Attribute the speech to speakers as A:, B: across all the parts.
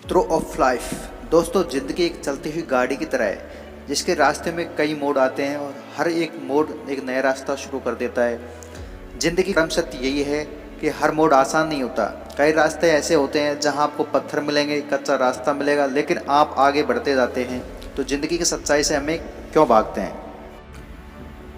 A: Throw of life. दोस्तों, ज़िंदगी एक चलती हुई गाड़ी की तरह है जिसके रास्ते में कई मोड़ आते हैं और हर एक मोड़ एक नया रास्ता शुरू कर देता है। ज़िंदगी का परम सत्य यही है कि हर मोड़ आसान नहीं होता। कई रास्ते ऐसे होते हैं जहां आपको पत्थर मिलेंगे, कच्चा रास्ता मिलेगा, लेकिन आप आगे बढ़ते जाते हैं। तो ज़िंदगी की सच्चाई से हमें क्यों भागते हैं?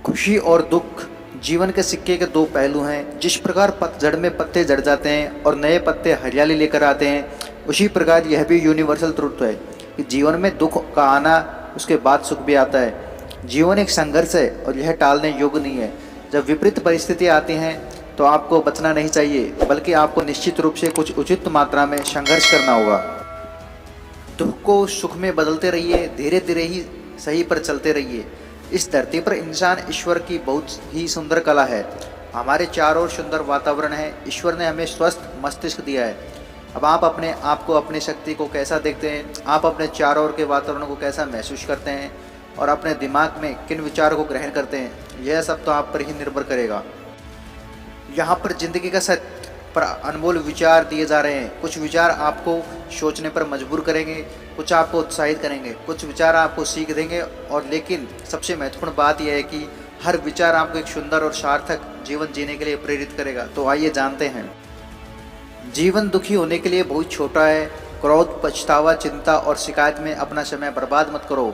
A: खुशी और दुख जीवन के सिक्के के दो पहलू हैं। जिस प्रकार पतझड़ में पत्ते झड़ जाते हैं और नए पत्ते हरियाली लेकर आते हैं, उसी प्रकार यह भी यूनिवर्सल ट्रुथ है कि जीवन में दुख का आना, उसके बाद सुख भी आता है। जीवन एक संघर्ष है और यह टालने योग्य नहीं है। जब विपरीत परिस्थितियाँ आती हैं तो आपको बचना नहीं चाहिए, बल्कि आपको निश्चित रूप से कुछ उचित मात्रा में संघर्ष करना होगा। दुख को सुख में बदलते रहिए, धीरे धीरे ही सही पर चलते रहिए। इस धरती पर इंसान ईश्वर की बहुत ही सुंदर कला है। हमारे चारों ओर सुंदर वातावरण है। ईश्वर ने हमें स्वस्थ मस्तिष्क दिया है। अब आप अपने आप को, अपनी शक्ति को कैसा देखते हैं? आप अपने चारों ओर के वातावरण को कैसा महसूस करते हैं और अपने दिमाग में किन विचारों को ग्रहण करते हैं? यह सब तो आप पर ही निर्भर करेगा। यहाँ पर जिंदगी का सत्य पर अनमोल विचार दिए जा रहे हैं। कुछ विचार आपको सोचने पर मजबूर करेंगे, कुछ आपको उत्साहित करेंगे, कुछ विचार आपको सीख देंगे, और लेकिन सबसे महत्वपूर्ण बात यह है कि हर विचार आपको एक सुंदर और सार्थक जीवन जीने के लिए प्रेरित करेगा। तो आइए जानते हैं। जीवन दुखी होने के लिए बहुत छोटा है। क्रोध, पछतावा, चिंता और शिकायत में अपना समय बर्बाद मत करो।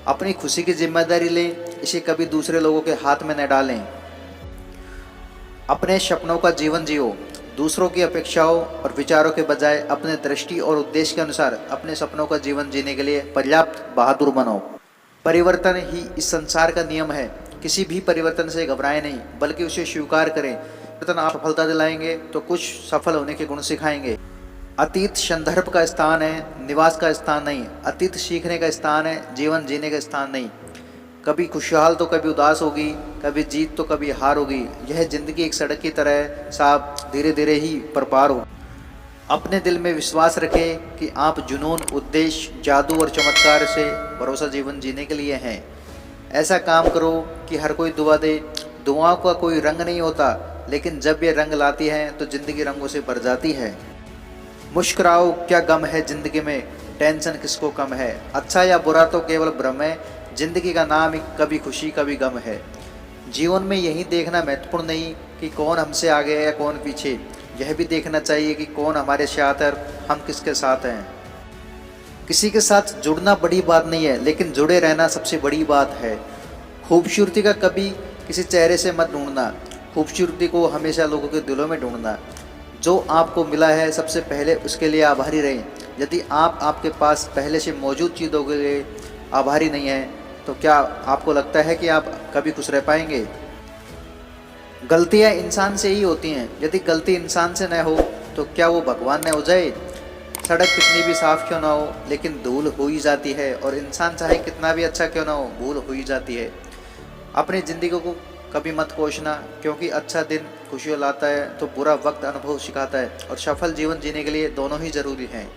A: अपनी खुशी की जिम्मेदारी लें, इसे कभी दूसरे लोगों के हाथ में न डालें। अपने सपनों का जीवन जियो। दूसरों की अपेक्षाओं और विचारों के बजाय अपने दृष्टि और उद्देश्य के अनुसार अपने सपनों का जीवन जीने के लिए पर्याप्त बहादुर बनो। परिवर्तन ही इस संसार का नियम है। किसी भी परिवर्तन से घबराएं नहीं, बल्कि उसे स्वीकार करें। परिवर्तन आप सफलता दिलाएंगे तो कुछ सफल होने के गुण सिखाएंगे। अतीत संदर्भ का स्थान है, निवास का स्थान नहीं। अतीत सीखने का स्थान है, जीवन जीने का स्थान नहीं। कभी खुशहाल तो कभी उदास होगी, कभी जीत तो कभी हार होगी। यह जिंदगी एक सड़क की तरह है, साफ धीरे धीरे ही पर पार हो। अपने दिल में विश्वास रखें कि आप जुनून, उद्देश्य, जादू और चमत्कार से भरोसा जीवन जीने के लिए हैं। ऐसा काम करो कि हर कोई दुआ दे। दुआओं का कोई रंग नहीं होता, लेकिन जब ये रंग लाती हैं तो जिंदगी रंगों से भर जाती है। मुस्कुराओ, क्या गम है जिंदगी में, टेंशन किसको कम है। अच्छा या बुरा तो केवल भ्रम है। जिंदगी का नाम ही कभी खुशी कभी गम है। जीवन में यही देखना महत्वपूर्ण नहीं कि कौन हमसे आगे है या कौन पीछे। यह भी देखना चाहिए कि कौन हमारे साथ है और हम किसके साथ हैं। किसी के साथ जुड़ना बड़ी बात नहीं है, लेकिन जुड़े रहना सबसे बड़ी बात है। खूबसूरती का कभी किसी चेहरे से मत ढूंढना, खूबसूरती को हमेशा लोगों के दिलों में ढूंढना। जो आपको मिला है सबसे पहले उसके लिए आभारी रहें। यदि आप आपके पास पहले से मौजूद चीज़ों के लिए आभारी नहीं हैं, तो क्या आपको लगता है कि आप कभी खुश रह पाएंगे? गलतियां इंसान से ही होती हैं। यदि गलती इंसान से न हो तो क्या वो भगवान न हो जाए? सड़क कितनी भी साफ क्यों ना हो, लेकिन धूल हो ही जाती है, और इंसान चाहे कितना भी अच्छा क्यों ना हो, भूल हो ही जाती है। अपनी ज़िंदगी को कभी मत कोसना, क्योंकि अच्छा दिन खुशियाँ लाता है तो बुरा वक्त अनुभव सिखाता है, और सफल जीवन जीने के लिए दोनों ही जरूरी हैं।